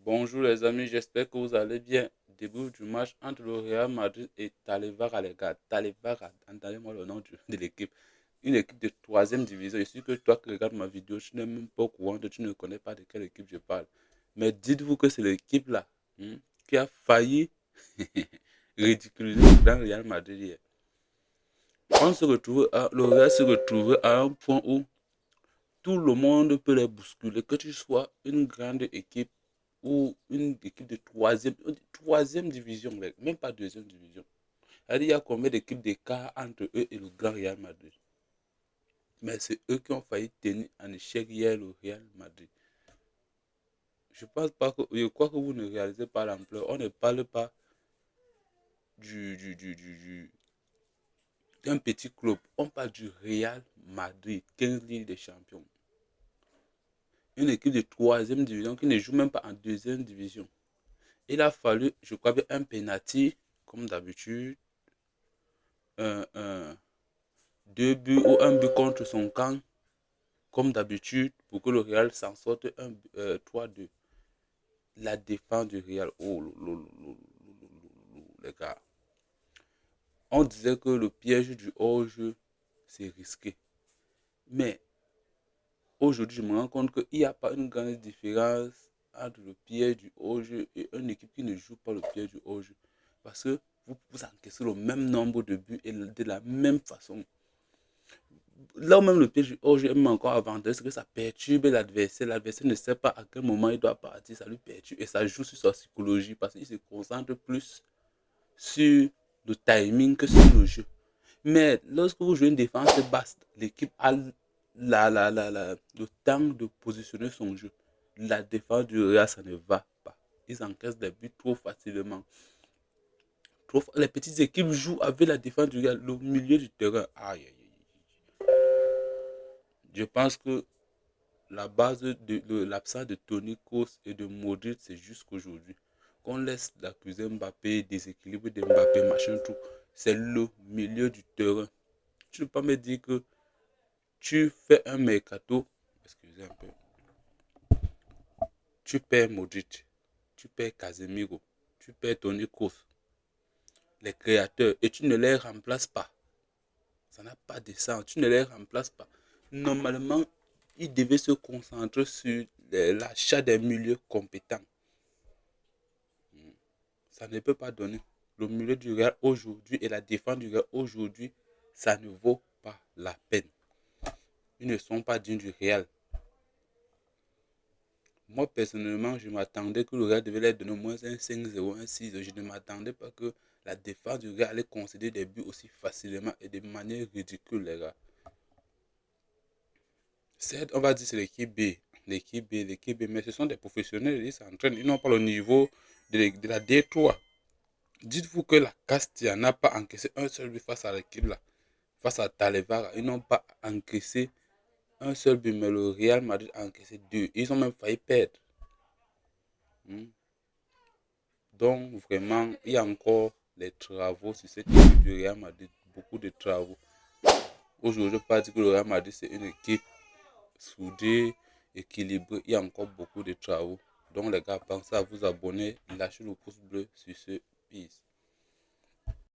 Bonjour les amis, j'espère que vous allez bien. Début du match entre le Real Madrid et Talevara, les gars. Talevara, entendez-moi le nom de l'équipe. Une équipe de troisième division. Je suis que toi qui regardes ma vidéo, tu n'es même pas au courant, tu ne connais pas de quelle équipe je parle. Mais dites-vous que c'est l'équipe là qui a failli ridiculiser le grand Real Madrid hier. Le Real se retrouve à un point où tout le monde peut les bousculer, que tu sois une grande équipe ou une équipe de troisième division, même pas deuxième division. Il y a combien d'équipes d'écart entre eux et le grand Real Madrid? Mais c'est eux qui ont failli tenir en échec hier le Real Madrid. Je crois que vous ne réalisez pas l'ampleur. On ne parle pas du, du, du, du, du- d'un petit club. On parle du Real Madrid, 15 Ligues des Champions. Une équipe de troisième division qui ne joue même pas en deuxième division. Il a fallu, je crois bien, un penalty, comme d'habitude, un 2 buts ou un but contre son camp, comme d'habitude, pour que le Real s'en sorte 3-2. La défense du Real, oh, les gars. On disait que le piège du hors-jeu, c'est risqué. Mais aujourd'hui, je me rends compte qu'il n'y a pas une grande différence entre le piège du hors-jeu et une équipe qui ne joue pas le piège du hors-jeu. Parce que vous encaissez le même nombre de buts et de la même façon. Là où même le piège du hors-jeu est encore avantage, c'est que ça perturbe l'adversaire. L'adversaire ne sait pas à quel moment il doit partir, ça lui perturbe et ça joue sur sa psychologie parce qu'il se concentre plus sur le timing que sur le jeu. Mais lorsque vous jouez une défense basse, l'équipe a le temps de positionner son jeu. La défense du Real, ça ne va pas. Ils encaissent des buts trop facilement. Les petites équipes jouent avec la défense du Real, le milieu du terrain. Aïe, aïe, aïe. Je pense que la base de l'absence de Toni Kroos et de Modric, c'est jusqu'aujourd'hui. Qu'on laisse l'accuser Mbappé, déséquilibre de Mbappé, machin, tout. C'est le milieu du terrain. Tu ne peux pas me dire que tu fais un mercato, excusez un peu, tu perds Modric, tu perds Casemiro, tu perds Toni Kroos, les créateurs, et tu ne les remplaces pas. Ça n'a pas de sens, tu ne les remplaces pas. Normalement, ils devaient se concentrer sur l'achat des milieux compétents. Ça ne peut pas donner. Le milieu du Real aujourd'hui et la défense du Real aujourd'hui, ça ne vaut pas la peine. Ils ne sont pas dignes du Real. Moi, personnellement, je m'attendais que le Real devait leur donner au moins un 5-0, un 6-0. Je ne m'attendais pas que la défense du Real allait concéder des buts aussi facilement et de manière ridicule, les gars. Certes, on va dire que c'est l'équipe B. L'équipe B, mais ce sont des professionnels, ils s'entraînent, ils n'ont pas le niveau de la D3. Dites-vous que la Castilla n'a pas encaissé un seul but face à l'équipe là, face à Talevara. Ils n'ont pas encaissé un seul but, mais le Real Madrid a encaissé deux. Ils ont même failli perdre. Hmm. Donc, vraiment, il y a encore les travaux sur cette équipe du Real Madrid. Beaucoup de travaux. Aujourd'hui, je ne peux pas dire que le Real Madrid, c'est une équipe soudée, équilibrée. Il y a encore beaucoup de travaux. Donc, les gars, pensez à vous abonner. Lâchez le pouce bleu sur ce. Peace.